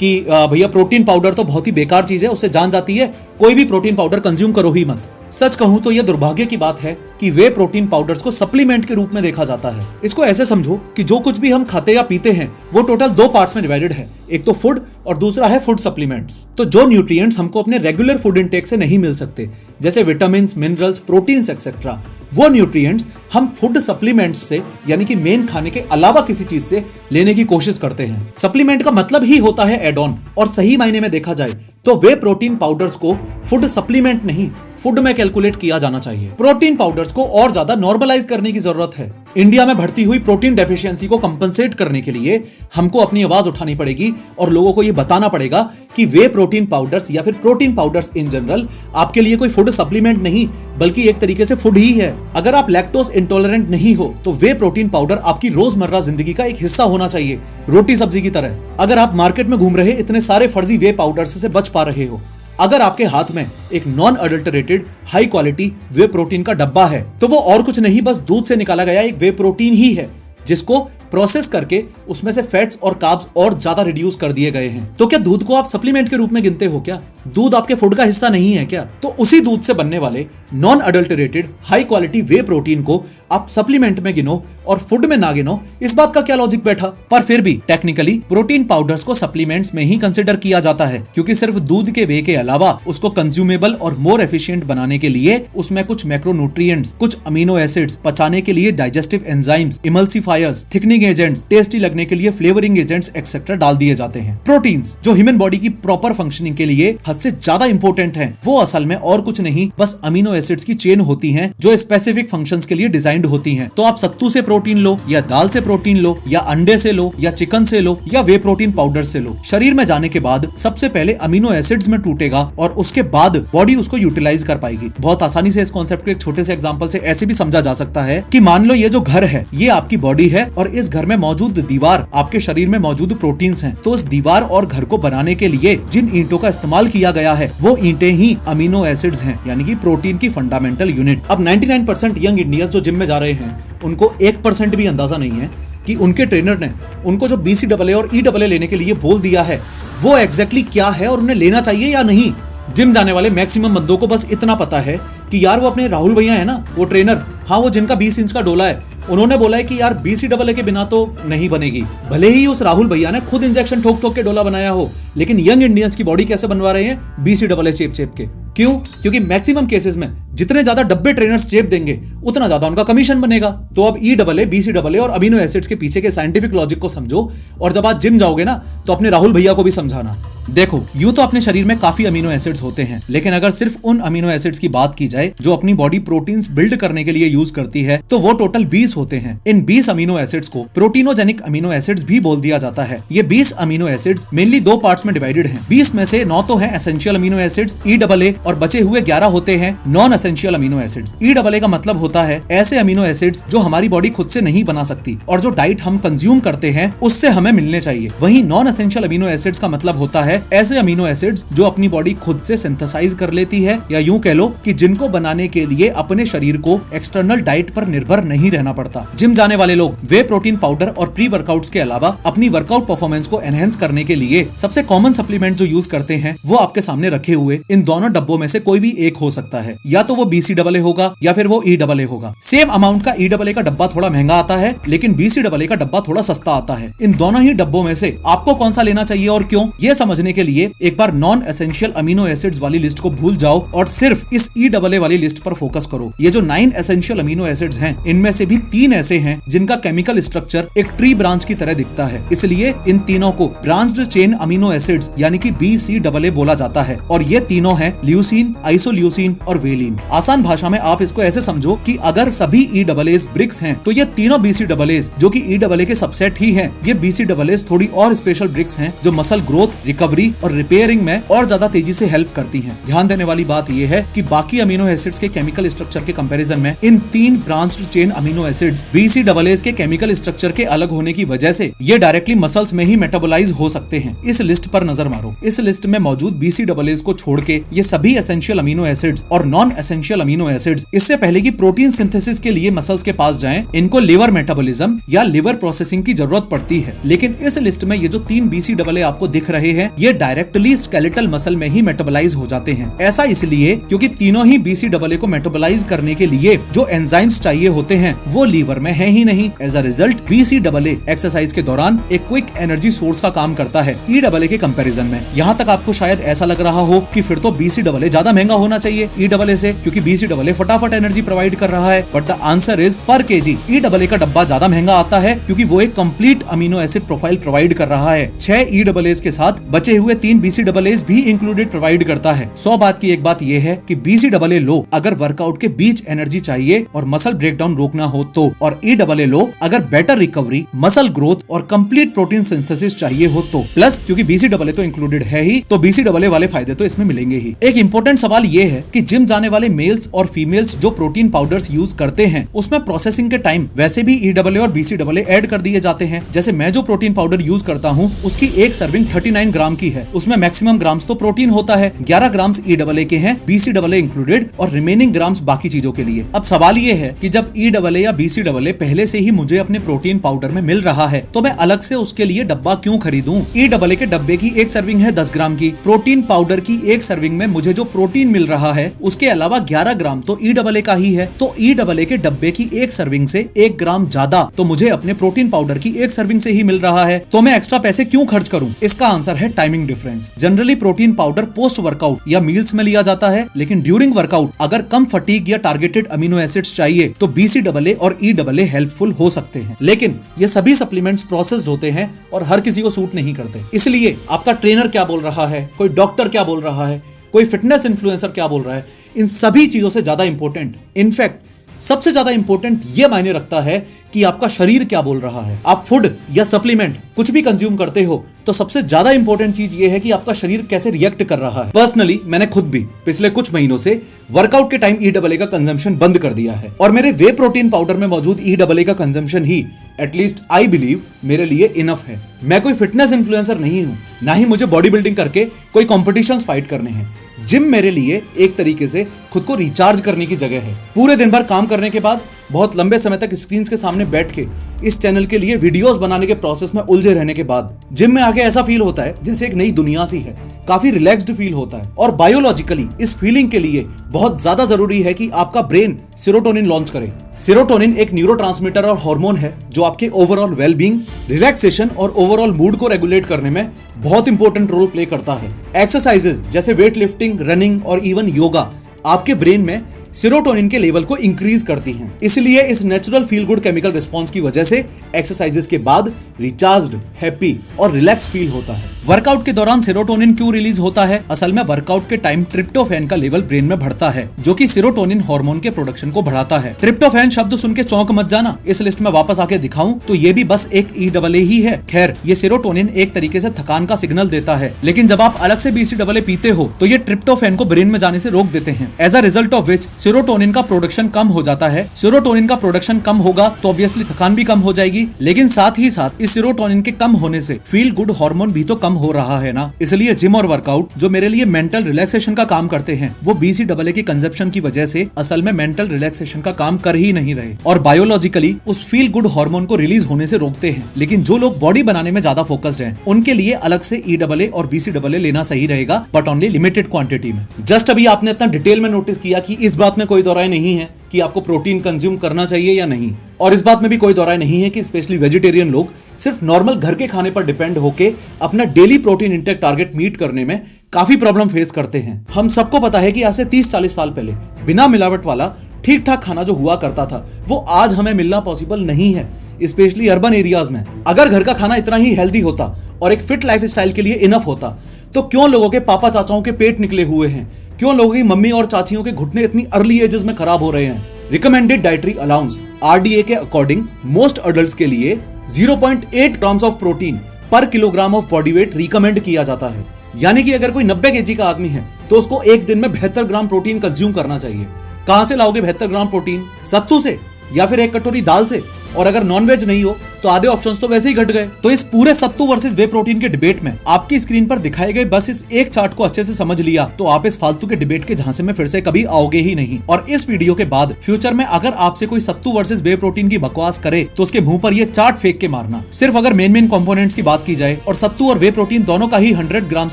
कि भैया प्रोटीन पाउडर तो बहुत ही बेकार चीज है, उससे जान जाती है, कोई भी प्रोटीन पाउडर कंज्यूम करो ही मत। सच कहूं तो यह दुर्भाग्य की बात है कि वे प्रोटीन पाउडर्स को सप्लीमेंट के रूप में देखा जाता है। इसको ऐसे समझो कि जो कुछ भी हम खाते या पीते हैं वो टोटल 2 पार्ट्स में डिवाइडेड है, एक तो फूड और दूसरा है फूड सप्लीमेंट्स। तो जो न्यूट्रिएंट्स हमको अपने रेगुलर फूड इंटेक से नहीं मिल सकते, जैसे विटामिन्स, मिनरल्स, प्रोटीन्स एक्सेट्रा, वो न्यूट्रिएंट्स हम फूड सप्लीमेंट्स से यानी कि मेन खाने के अलावा किसी चीज से लेने की कोशिश करते हैं। सप्लीमेंट का मतलब ही होता है एड ऑन, और सही मायने में देखा जाए तो वे प्रोटीन पाउडर्स को फूड सप्लीमेंट नहीं, फूड में कैलकुलेट किया जाना चाहिए। प्रोटीन पाउडर्स को और ज्यादा नॉर्मलाइज करने की जरूरत है। इंडिया में बढ़ती हुई प्रोटीन डेफिशिएंसी को कंपनसेट करने के लिए हमको अपनी आवाज उठानी पड़ेगी और लोगों को यह बताना पड़ेगा कि वे प्रोटीन पाउडर्स या फिर प्रोटीन पाउडर्स इन जनरल आपके लिए कोई फूड सप्लीमेंट नहीं बल्कि एक तरीके से फूड ही है। अगर आप लैक्टोज इंटॉलरेंट नहीं हो तो वे प्रोटीन पाउडर आपकी रोजमर्रा जिंदगी का एक हिस्सा होना चाहिए, रोटी सब्जी की तरह। अगर आप मार्केट में घूम रहे इतने सारे फर्जी वे पाउडर्स से बच पा रहे हो, अगर आपके हाथ में एक नॉन अडल्टरेटेड हाई क्वालिटी वे प्रोटीन का डब्बा है, तो वो और कुछ नहीं बस दूध से निकाला गया एक वे प्रोटीन ही है, जिसको प्रोसेस करके उसमें से फैट्स और कार्ब्स और ज्यादा रिड्यूस कर दिए गए हैं। तो क्या दूध को आप सप्लीमेंट के रूप में गिनते हो क्या? दूध आपके फूड का हिस्सा नहीं है क्या? तो उसी दूध से बनने वाले नॉन अडल्टरेटेड हाई क्वालिटी वे प्रोटीन को आप सप्लीमेंट में गिनो और फूड में ना गिनो, इस बात का क्या लॉजिक बैठा? पर फिर भी टेक्निकली प्रोटीन पाउडर्स को सप्लीमेंट्स में ही कंसिडर किया जाता है, क्योंकि सिर्फ दूध के वे के अलावा उसको कंज्यूमेबल और मोर एफिशिएंट बनाने के लिए उसमें कुछ मैक्रोन्यूट्रिएंट्स, कुछ अमीनो एसिड्स, पचाने के लिए digestive enzymes, emulsifiers, thickening agents, tasty लगने के लिए फ्लेवरिंग एजेंट्स एक्सेट्रा डाल दिए जाते हैं। प्रोटीन्स जो ह्यूमन बॉडी की प्रॉपर फंक्शनिंग के लिए हद से ज्यादा इंपॉर्टेंट हैं, वो असल में और कुछ नहीं बस अमीनो एसिड्स की चेन होती हैं जो स्पेसिफिक फंक्शंस के लिए डिजाइंड होती हैं। तो आप सत्तू से प्रोटीन लो या दाल से प्रोटीन लो या अंडे से लो या चिकन से लो या वे प्रोटीन पाउडर से लो, शरीर में जाने के बाद सबसे पहले अमीनो एसिड्स में टूटेगा और उसके बाद बॉडी उसको यूटिलाइज कर पाएगी। बहुत आसानी से इस कॉन्सेप्ट को एक छोटे से एग्जांपल से ऐसे भी समझा जा सकता है कि मान लो ये जो घर है ये आपकी बॉडी है और इस घर में मौजूद दीवार आपके शरीर में मौजूद प्रोटीन्स हैं। तो उस दीवार और घर को बनाने के लिए जिन ईंटों का इस्तेमाल किया गया है वो ईंटें ही अमीनो एसिड्स हैं, यानी कि प्रोटीन की फंडामेंटल यूनिट। अब 99% यंग इंडियंस जो जिम में जा रहे हैं उनको 1% भी अंदाजा नहीं है कि उनके ट्रेनर ने उनको जो BCAA और EAA लेने के लिए बोल दिया है वो एग्जैक्टली क्या है और उन्हें लेना चाहिए या नहीं। जिम जाने वाले मैक्सिमम बंदों को बस इतना पता है कि यार वो अपने राहुल भैया है ना, वो ट्रेनर, हाँ वो जिनका 20 इंच का डोला है, उन्होंने बोला है कि यार BCAA के बिना तो नहीं बनेगी। भले ही उस राहुल भैया ने खुद इंजेक्शन ठोक ठोक के डोला बनाया हो, लेकिन यंग इंडियंस की बॉडी कैसे बनवा रहे हैं? BCAA चेप चेप के। क्यों? क्योंकि मैक्सिमम केसेस में जितने ज्यादा डब्बे ट्रेनर्स चेप देंगे उतना ज्यादा उनका कमीशन बनेगा। तो अब EAA, BCAA और अमीनो एसिड्स के पीछे के साइंटिफिक लॉजिक को समझो और जब आज जिम जाओगे ना तो अपने राहुल भैया को भी समझाना। देखो, यूं तो अपने शरीर में काफी अमीनो एसिड्स होते हैं, लेकिन अगर सिर्फ उन अमीनो एसिड्स की बात की जाए जो अपनी बॉडी प्रोटीन्स बिल्ड करने के लिए यूज करती है तो वो टोटल 20 होते हैं। इन 20 अमीनो एसिड्स को प्रोटीनोजेनिक अमीनो एसिड्स भी बोल दिया जाता है। ये 20 अमीनो एसिड्स मेनली 2 पार्ट्स में डिवाइडेड हैं। 20 में से 9 तो हैं एसेंशियल अमीनो एसिड्स EAA और बचे हुए 11 होते हैं non essential amino acids. EAA का मतलब होता है ऐसे अमीनो एसिड्स जो हमारी बॉडी खुद से नहीं बना सकती और जो डाइट हम कंज्यूम करते हैं उससे हमें मिलने चाहिए। वहीं नॉन एसेंशियल अमीनो एसिड्स का मतलब होता है ऐसे अमीनो एसिड्स जो अपनी बॉडी खुद से सिंथेसाइज कर लेती है, या यूं कह लो कि जिनको बनाने के लिए अपने शरीर को एक्सटर्नल डाइट पर निर्भर नहीं रहना पड़ता। जिम जाने वाले लोग वे प्रोटीन पाउडर और प्री वर्कआउट्स के अलावा अपनी वर्कआउट परफॉर्मेंस को एनहेंस करने के लिए सबसे कॉमन सप्लीमेंट जो यूज करते हैं वो आपके सामने रखे हुए इन दोनों डब्बों में से कोई भी एक हो सकता है। या तो वो BCAA होगा या फिर वो EAA होगा। सेम अमाउंट का EAA का डब्बा थोड़ा महंगा आता है, लेकिन BCAA का डब्बा थोड़ा सस्ता आता है। इन दोनों ही डब्बों में से आपको कौन सा लेना चाहिए और क्यों, ये समझने के लिए एक बार नॉन एसेंशियल अमीनो एसिड्स वाली लिस्ट को भूल जाओ और सिर्फ इस EAA वाली लिस्ट पर फोकस करो। ये जो 9 एसेंशियल अमीनो एसिड्स हैं, इनमें से भी 3 ऐसे हैं जिनका केमिकल स्ट्रक्चर एक ट्री ब्रांच की तरह दिखता है, इसलिए इन तीनों को ब्रांच्ड चेन अमीनो एसिड्स यानी कि BCAA बोला जाता है। और ये तीनों हैं ल्यूसीन, आइसोल्यूसीन और वेलिन। आसान भाषा में आप इसको ऐसे समझो कि अगर सभी EAAs ब्रिक्स हैं तो ये तीनों BCAAs जो कि EAA के सबसेट ही हैं, ये BCAAs थोड़ी और स्पेशल ब्रिक्स हैं जो मसल ग्रोथ, रिकवरी और रिपेयरिंग में और ज्यादा तेजी से हेल्प करती हैं। ध्यान देने वाली बात यह है कि बाकी अमीनो एसिड्स के केमिकल स्ट्रक्चर के कंपैरिजन में इन 3 branched chain amino acids BCAAs के केमिकल स्ट्रक्चर के अलग होने की वजह से ये डायरेक्टली मसल्स में ही मेटाबोलाइज हो सकते हैं। इस लिस्ट पर नजर मारो। इस लिस्ट में मौजूद BCAAs को छोड़ के ये सभी एसेंशियल अमीनो एसिड्स और नॉन एसेंशियल अमीनो एसिड्स इससे पहले कि प्रोटीन सिंथेसिस के लिए मसल्स के पास जाएं, इनको लिवर मेटाबॉलिज्म या लिवर प्रोसेसिंग की जरूरत पड़ती है। लेकिन इस लिस्ट में ये जो 3 BCAA आपको दिख रहे हैं, ये डायरेक्टली स्केलेटल मसल में ही मेटाबोलाइज हो जाते हैं। ऐसा इसलिए क्योंकि तीनों ही BCAA को मेटाबोलाइज करने के लिए जो एंजाइम्स चाहिए होते हैं वो लीवर में है ही नहीं। As a result BCAA exercise के दौरान एक क्विक एनर्जी सोर्स का काम करता है EAA के कंपैरिजन में। यहाँ तक आपको शायद ऐसा लग रहा हो कि फिर तो BCAA ज्यादा महंगा होना चाहिए EAA से, क्योंकि BCAA फटाफट एनर्जी प्रोवाइड कर रहा है। बट द आंसर इज पर केजी EAA का डब्बा ज्यादा महंगा आता है क्योंकि वो एक complete amino acid profile provide कर रहा है। 6 EAAs के साथ बचे हुए 3 BCAAs भी इंक्लूडेड प्रोवाइड करता है। 100 बात की एक बात यह है कि BCAA लो अगर वर्कआउट के बीच एनर्जी चाहिए और मसल ब्रेकडाउन रोकना हो तो, और EAA लो अगर बेटर रिकवरी, मसल ग्रोथ और कंप्लीट प्रोटीन सिंथेसिस चाहिए हो तो। प्लस क्योंकि BCAA तो इंक्लूडेड है ही, तो BCAA वाले फायदे तो इसमें मिलेंगे ही। एक इंपॉर्टेंट सवाल ये है कि जिम जाने वाले मेल्स और फीमेल्स जो प्रोटीन पाउडर्स यूज करते हैं उसमें प्रोसेसिंग के टाइम वैसे भी EAA और BCAA ऐड कर दिए जाते हैं। जैसे मैं जो प्रोटीन पाउडर यूज करता हूँ उसकी एक सर्विंग 39 ग्राम की है, उसमें मैक्सिमम ग्राम्स तो प्रोटीन होता है, 11 ग्राम्स EAA के हैं, BCAA इंक्लूडेड, और रिमेनिंग ग्राम्स बाकी चीजों के लिए। अब सवाल ये है कि जब EAA या BCAA पहले से ही मुझे अपने प्रोटीन पाउडर में मिल रहा है तो मैं अलग से उसके लिए डब्बा क्यों खरीदूं? EAA के डब्बे की एक सर्विंग है 10 ग्राम की, प्रोटीन पाउडर की एक सर्विंग में मुझे जो प्रोटीन मिल रहा है उसके अलावा 11 ग्राम तो EAA का ही है। तो EAA के डब्बे की एक सर्विंग से 1 ग्राम ज्यादा तो मुझे अपने प्रोटीन पाउडर की एक सर्विंग से ही मिल रहा है, तो मैं एक्स्ट्रा पैसे क्यों खर्च करूं? इसका आंसर है timing difference. Generally protein powder post workout या मील्स में लिया जाता है, लेकिन ड्यूरिंग वर्कआउट अगर कम फटीग या टारगेटेड अमीनो एसिड्स चाहिए तो BCAA और EAA हेल्पफुल हो सकते हैं। लेकिन ये सभी सप्लीमेंट्स प्रोसेस्ड होते हैं और हर किसी को सूट नहीं करते। इसलिए आपका ट्रेनर क्या बोल रहा है, कोई डॉक्टर क्या बोल रहा है, कोई फिटनेस इन्फ्लुएंसर क्या बोल रहा है, इन सभी चीजों से ज्यादा इंपॉर्टेंट, इनफैक्ट सबसे ज्यादा इंपॉर्टेंट ये मायने रखता है कि आपका शरीर क्या बोल रहा है। आप फूड या सप्लीमेंट कुछ भी कंज्यूम करते हो तो सबसे ज्यादा इंपॉर्टेंट चीज ये है कि आपका शरीर कैसे रिएक्ट कर रहा है। पर्सनली मैंने खुद भी पिछले कुछ महीनों से वर्कआउट के टाइम EAA का कंजम्पशन बंद कर दिया है और मेरे वे प्रोटीन पाउडर में मौजूद EAA का consumption he at least I believe मेरे लिए इनफ है। मैं कोई फिटनेस इन्फ्लुएंसर नहीं हूं, ना ही मुझे बॉडी बिल्डिंग करके कोई कॉम्पिटिशंस फाइट करने हैं। जिम मेरे लिए एक तरीके से खुद को रिचार्ज करने की जगह है। पूरे दिन भर काम करने के बाद बहुत लंबे समय तक स्क्रीन के सामने बैठ के इस चैनल के लिए वीडियोस बनाने के प्रोसेस में उलझे रहने के बाद जिम में आके ऐसा फील होता है जैसे एक नई दुनिया सी है, काफी रिलैक्स्ड फील होता है। और बायोलॉजिकली इस फीलिंग के लिए बहुत ज्यादा जरूरी है कि आपका ब्रेन सेरोटोनिन लॉन्च करे। सेरोटोनिन एक न्यूरोट्रांसमीटर और हार्मोन है जो आपके ओवरऑल वेलबींग, रिलैक्सेशन और ओवरऑल मूड को रेगुलेट करने में बहुत इंपॉर्टेंट रोल प्ले करता है। एक्सरसाइजेज जैसे वेट लिफ्टिंग, रनिंग और इवन योगा आपके ब्रेन में सेरोटोनिन के लेवल को इंक्रीज करती हैं। इसलिए इस natural feel good chemical response की वजह से एक्सरसाइजेस के बाद रिचार्ज्ड, हैप्पी और रिलैक्स फील होता है। वर्कआउट के दौरान सेरोटोनिन क्यों रिलीज होता है? असल में वर्कआउट के टाइम ट्रिप्टोफैन का लेवल ब्रेन में बढ़ता है, जो कि सेरोटोनिन हार्मोन के प्रोडक्शन को बढ़ाता है। ट्रिप्टोफैन शब्द सुन के चौंक मत जाना, इस लिस्ट में वापस आके दिखाऊं तो ये भी बस एक EAA ही है। खैर, ये सेरोटोनिन एक तरीके से थकान का सिग्नल देता है, लेकिन जब आप अलग से BCAA पीते हो तो ये ट्रिप्टोफैन को ब्रेन में जाने से रोक देते हैं। As a result of which serotonin का प्रोडक्शन कम हो जाता है। सेरोटोनिन का प्रोडक्शन कम होगा तो ऑब्वियसली थकान भी कम हो जाएगी, लेकिन साथ ही साथ इस सेरोटोनिन के कम होने से फील गुड हार्मोन भी तो कम हो रहा है ना। इसलिए जिम और वर्कआउट जो मेरे लिए मेंटल रिलैक्सेशन का काम करते हैं, वो BCAA की कंजप्शन की वजह से असल में मेंटल रिलैक्सेशन का काम कर ही नहीं रहे और बायोलॉजिकली उस फील गुड हार्मोन को रिलीज होने से रोकते हैं। लेकिन जो लोग बॉडी बनाने में ज्यादा फोकस्ड हैं, उनके लिए अलग से EAA और BCAA लेना सही रहेगा, बट ओनली लिमिटेड क्वांटिटी में। जस्ट अभी आपने इतना डिटेल में नोटिस किया कि इस बात में कोई दो राय नहीं है कि आपको प्रोटीन कंज्यूम करना चाहिए या नहीं, और इस बात में भी कोई दो राय नहीं है कि स्पेशली वेजिटेरियन लोग सिर्फ नॉर्मल घर के खाने पर डिपेंड होके अपना daily protein intake target meet करने में काफी प्रॉब्लम फेस करते हैं। हम सबको पता है कि आज से 30-40 साल पहले बिना मिलावट वाला ठीक ठाक खाना जो हुआ करता था, वो आज हमें मिलना पॉसिबल नहीं है, स्पेशली अर्बन एरियाज में। अगर घर का खाना इतना ही हेल्दी होता और एक फिट लाइफ स्टाइल के लिए इनफ होता, तो क्यों लोगों के पापा चाचाओं के पेट निकले हुए हैं? क्यों लोगों की मम्मी और चाचियों के घुटने इतनी अर्ली एजेस में खराब हो रहे हैं? रिकमेंडेड डाइटरी अलाउंस RDA के अकॉर्डिंग मोस्ट अडल्ट्स के लिए 0.8 ग्राम्स ऑफ प्रोटीन पर kilogram of body weight recommend किया जाता है। यानी कि अगर कोई 90 kg का आदमी है तो उसको एक दिन में 72 ग्राम प्रोटीन कंज्यूम करना चाहिए। कहां से लाओगे 72 ग्राम प्रोटीन? सत्तू से या फिर एक कटोरी दाल से? और अगर नॉनवेज नहीं हो तो आधे ऑप्शंस तो वैसे ही घट गए। तो इस पूरे सत्तू वर्सेस वे प्रोटीन के डिबेट में आपकी स्क्रीन पर दिखाए गए बस इस एक चार्ट को अच्छे से समझ लिया तो आप इस फालतू के डिबेट के झांसे में फिर से कभी आओगे ही नहीं। और इस वीडियो के बाद फ्यूचर में अगर आपसे कोई सत्तू वर्सेस वे प्रोटीन की बकवास करे तो उसके मुंह पर ये चार्ट फेंक के मारना। सिर्फ अगर मेन कंपोनेंट्स की बात की जाए और सत्तू और वे प्रोटीन दोनों का ही 100 ग्राम्स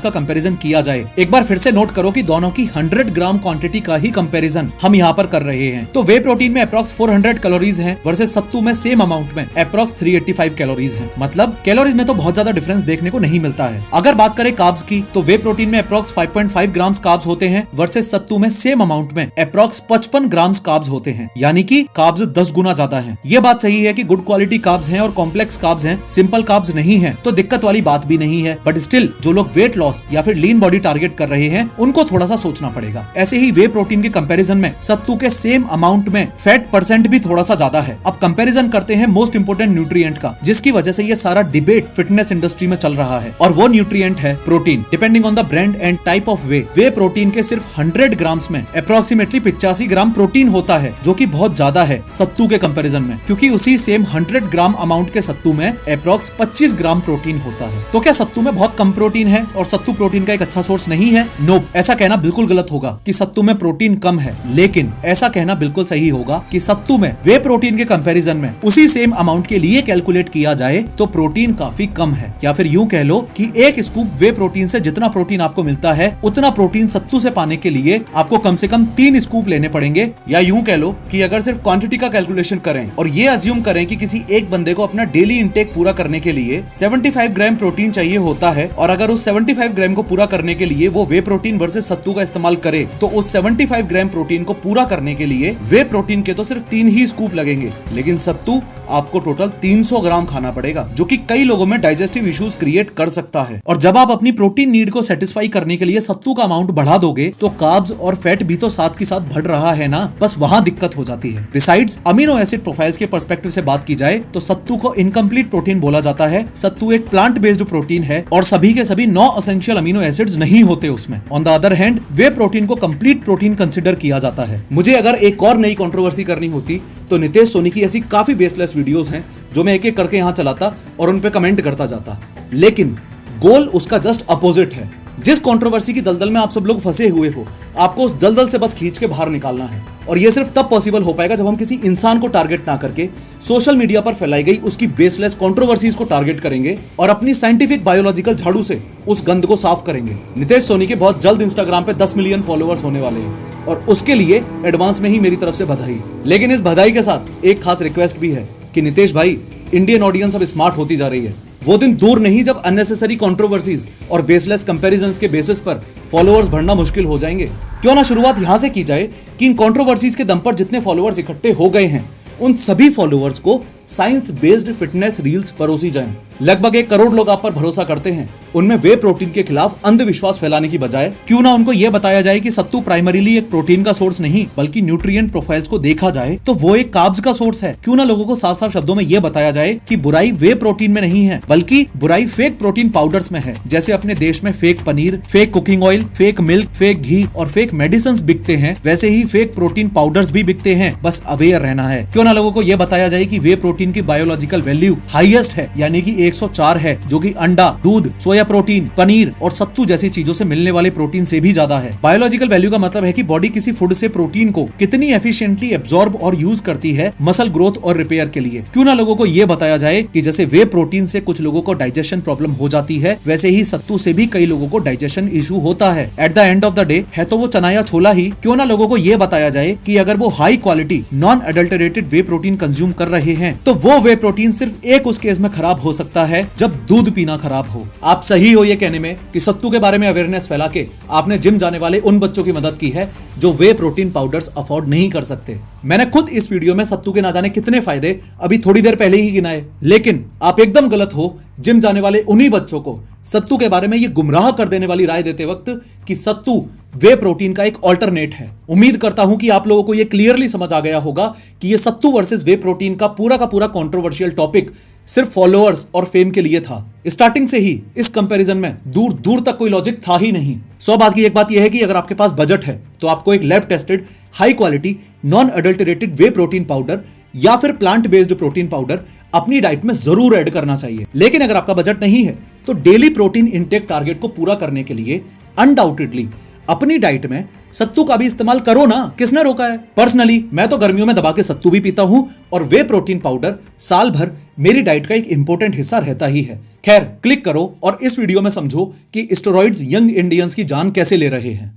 का कंपेरिजन किया जाए, एक बार फिर से नोट करो कि दोनों की 100 ग्राम क्वांटिटी का ही कंपेरिजन हम यहाँ पर कर रहे हैं। तो वे प्रोटीन में अप्रॉक्स 400 कैलोरीज है वर्सेस सत्तू में सेम अमाउंट में अप्रॉक्स 385 कैलोरीज है। मतलब कैलोरीज में तो बहुत ज्यादा डिफरेंस देखने को नहीं मिलता है। अगर बात करें कार्ब्स की तो वे प्रोटीन में अप्रॉक्स 5.5 ग्राम्स कार्ब्स होते हैं वर्सेस सत्तू में सेम अमाउंट में अप्रॉक्स 55 ग्राम्स कार्ब्स होते हैं, यानी कि कार्ब्स 10 गुना ज्यादा हैं। ये बात सही है कि गुड क्वालिटी कार्ब्स हैं और कॉम्प्लेक्स कार्ब्स हैं, सिंपल कार्ब्स नहीं है, तो दिक्कत वाली बात भी नहीं है। बट स्टिल जो लोग वेट लॉस या फिर लीन बॉडी टारगेट कर रहे हैं उनको थोड़ा सा सोचना पड़ेगा। ऐसे ही वे प्रोटीन के कंपैरिजन में सत्तू के सेम अमाउंट में फैट परसेंट भी थोड़ा सा ज्यादा है। अब कंपैरिजन करते हैं मोस्ट इंपोर्टेंट न्यूट्रिएंट का, जिसकी वजह से ये सारा डिबेट फिटनेस इंडस्ट्री में चल रहा है, और वो न्यूट्रिएंट है protein. Depending on the brand and type of way protein के सिर्फ 100 ग्राम्स में अप्रोक्सीमेटली 85 ग्राम प्रोटीन होता है, जो कि बहुत ज्यादा है सत्तू के कंपैरिजन में, क्योंकि उसी सेम 100 ग्राम अमाउंट के सत्तू में अप्रोक्स 25 ग्राम प्रोटीन होता है। तो क्या सत्तू में बहुत कम प्रोटीन है और सत्तू प्रोटीन का एक अच्छा सोर्स नहीं है? नो, ऐसा कहना बिल्कुल गलत होगा कि सत्तू में प्रोटीन कम है, लेकिन ऐसा कहना बिल्कुल सही होगा कि सत्तू में वे प्रोटीन के कंपैरिजन में उसी सेम अमाउंट के लिए कैलकुलेट किया जाए तो प्रोटीन काफी कम है। या फिर यूं कह लो कि एक स्कूप वे प्रोटीन से जितना प्रोटीन आपको मिलता है उतना प्रोटीन सत्तू से पाने के लिए आपको कम से कम 3 स्कूप लेने पड़ेंगे। या यूं कह लो कि अगर सिर्फ क्वांटिटी का कैलकुलेशन करें और ये अज्यूम करें कि किसी एक बंदे को अपना डेली इंटेक पूरा करने के लिए 75 ग्राम प्रोटीन चाहिए होता है, और अगर उस 75 ग्राम को पूरा करने के लिए वो वे प्रोटीन वर्सेस सत्तू का इस्तेमाल करे, तो उस 75 ग्राम प्रोटीन को पूरा करने के लिए वे प्रोटीन के तो सिर्फ 3 ही स्कूप लगेंगे, लेकिन सत्तू आपको टोटल 300 ग्राम खाना पड़ेगा, जो कि कई लोगों में डाइजेस्टिव इश्यूज क्रिएट कर सकता है। और जब आप अपनी प्रोटीन नीड को सेटिस्फाई करने के लिए सत्तू का अमाउंट बढ़ा दोगे तो कार्ब्स और फैट भी तो साथ के साथ बढ़ रहा है ना, बस वहां दिक्कत हो जाती है। बिसाइड्स अमीनो एसिड प्रोफाइल्स के पर्सपेक्टिव से बात की जाए तो सत्तू को इनकम्प्लीट प्रोटीन बोला जाता है। सत्तू एक प्लांट बेस्ड प्रोटीन है और सभी के सभी 9 एसेंशियल अमीनो एसिड्स नहीं होते उसमें। On the other hand way protein को कंप्लीट प्रोटीन कंसिडर किया जाता है। मुझे अगर एक और नई कंट्रोवर्सी करनी होती तो नितेश सोनी की ऐसी काफी बेसलेस वीडियोस हैं जो मैं एक एक करके यहाँ चलाता और उन पे कमेंट करता जाता, लेकिन गोल उसका जस्ट अपोजिट है। जिस कंट्रोवर्सी की दलदल में आप सब लोग फंसे हुए हो, आपको उस दलदल से बस खींच के बाहर निकालना है, और ये सिर्फ तब पॉसिबल हो पाएगा जब हम किसी इंसान को टारगेट ना करके सोशल मीडिया पर फैलाई गई उसकी बेसलेस कंट्रोवर्सीज को टारगेट करेंगे और अपनी साइंटिफिक बायोलॉजिकल झाड़ू से उस गंद को साफ करेंगे। नितेश सोनी के बहुत जल्द इंस्टाग्राम पे 10 मिलियन फॉलोअर्स होने वाले हैं, और उसके लिए एडवांस में ही मेरी तरफ से बधाई। लेकिन इस बधाई के साथ एक खास रिक्वेस्ट भी है कि नितेश भाई, इंडियन ऑडियंस अब स्मार्ट होती जा रही है। वो दिन दूर नहीं जब अननेसेसरी कंट्रोवर्सीज और बेसलेस कंपैरिजंस के बेसिस पर फॉलोअर्स बढ़ना मुश्किल हो जाएंगे। क्यों ना शुरुआत यहां से की जाए कि इन कंट्रोवर्सीज के दम पर जितने फॉलोअर्स इकट्ठे हो गए हैं उन सभी फॉलोअर्स को साइंस बेस्ड फिटनेस रील्स परोसी जाएं। लगभग 1 करोड़ लोग आप पर भरोसा करते हैं, उनमें वे प्रोटीन के खिलाफ अंधविश्वास फैलाने की बजाय क्यों ना उनको ये बताया जाए कि सत्तू प्राइमरीली एक प्रोटीन का सोर्स नहीं बल्कि न्यूट्रिएंट प्रोफाइल्स को देखा जाए तो वो एक कार्ब्स का सोर्स है। क्यों ना लोगों को साफ साफ शब्दों में ये बताया जाए कि बुराई वे प्रोटीन में नहीं है बल्कि बुराई फेक प्रोटीन पाउडर्स में है। जैसे अपने देश में fake paneer, fake cooking oil, fake milk, fake ghee और फेक मेडिसिन बिकते हैं, वैसे ही फेक प्रोटीन पाउडर्स भी बिकते हैं। बस अवेयर रहना है। क्यों ना लोगों को यह बताया जाए कि वे प्रोटीन की बायोलॉजिकल वैल्यू हाईएस्ट है, यानी कि 104 है, जो कि अंडा, दूध, सोया प्रोटीन, पनीर और सत्तू जैसी चीजों से मिलने वाले प्रोटीन से भी ज्यादा है। बायोलॉजिकल वैल्यू का मतलब है कि बॉडी किसी फूड से प्रोटीन को कितनी एफिशिएंटली एब्जॉर्ब और यूज करती है मसल ग्रोथ और रिपेयर के लिए। क्यों ना लोगों को यह बताया जाए कि जैसे वे प्रोटीन से कुछ लोगों को डाइजेशन प्रॉब्लम हो जाती है, वैसे ही सत्तू से भी कई लोगों को डाइजेशन इशू होता है। At the end of the day है तो वो चना या छोला ही। क्यों ना लोगों को यह बताया जाए कि अगर वो high quality non adulterated whey protein consume कर रहे हैं तो वो वे प्रोटीन सिर्फ एक उस केस में खराब हो सकता है जब दूध पीना खराब हो। आप सही हो ये कहने में कि सत्तू के बारे में अवेयरनेस फैला के आपने जिम जाने वाले उन बच्चों की मदद की है जो वे प्रोटीन पाउडर्स अफोर्ड नहीं कर सकते। मैंने खुद इस वीडियो में सत्तू के ना जाने कितने फायदे अभी थोड़ी देर पहले ही गिनाए, लेकिन आप एकदम गलत हो जिम जाने वाले उन्हीं बच्चों को सत्तू के बारे में ये गुमराह कर देने वाली राय देते वक्त कि सत्तू वे प्रोटीन का एक ऑल्टरनेट है। उम्मीद करता हूं कि आप लोगों को ये क्लियरली समझ आ गया होगा कि ये सत्तू वर्सेस वे प्रोटीन का पूरा कंट्रोवर्शियल टॉपिक सिर्फ फॉलोअर्स और फेम के लिए था। स्टार्टिंग से ही इस कंपैरिजन में दूर दूर तक कोई लॉजिक था ही नहीं। 100 बात की एक बात यह है कि अगर आपके पास बजट है तो आपको एक lab tested high quality non adulterated whey protein powder या फिर प्लांट बेस्ड प्रोटीन पाउडर अपनी डाइट में जरूर ऐड करना चाहिए। लेकिन अगर आपका बजट नहीं है तो डेली प्रोटीन इंटेक टारगेट को पूरा करने के लिए अनडाउटेडली अपनी डाइट में सत्तू का भी इस्तेमाल करो ना, किसने रोका है। पर्सनली मैं तो गर्मियों में दबा के सत्तू भी पीता हूं और वे प्रोटीन पाउडर साल भर मेरी डाइट का एक इंपॉर्टेंट हिस्सा रहता ही है। खैर, क्लिक करो और इस वीडियो में समझो कि स्टेरॉइड्स यंग इंडियंस की जान कैसे ले रहे हैं।